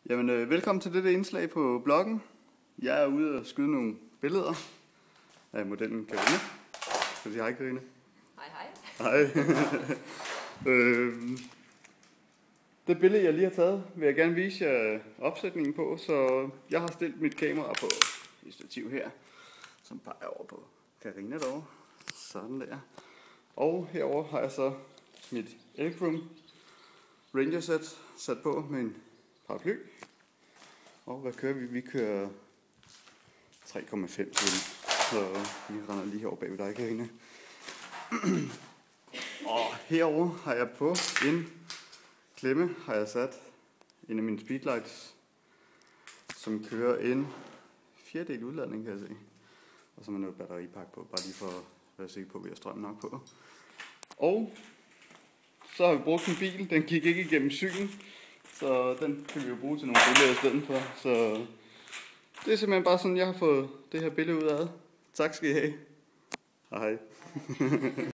Jamen, velkommen til dette indslag på bloggen. Jeg er ude og skyde nogle billeder af modellen Karina. Skal du sige hej, Karina? Hej, hej. Hej. Det billede, jeg lige har taget, vil jeg gerne vise jer opsætningen på. Så jeg har stillet mit kamera på et stativ her, som peger over på Karina derovre. Sådan der. Og herover har jeg så mit Electrum Ranger set sat på med en paraply. Og hvad kører vi? Vi kører 3,5 km. Så vi render lige herovre bag ved dig, Karina. Og herover har jeg på en klemme har jeg sat en af mine speedlights, som kører en 4-del udladning, kan jeg se. Og så er noget batteripakke på, bare lige for at være sikker på, at vi har strøm nok på. Og så har vi brugt en bil, den gik ikke igennem syn, så den kan vi jo bruge til nogle billeder i stedet for. Så det er simpelthen bare sådan, jeg har fået det her billede ud af. Tak skal I have. Hej.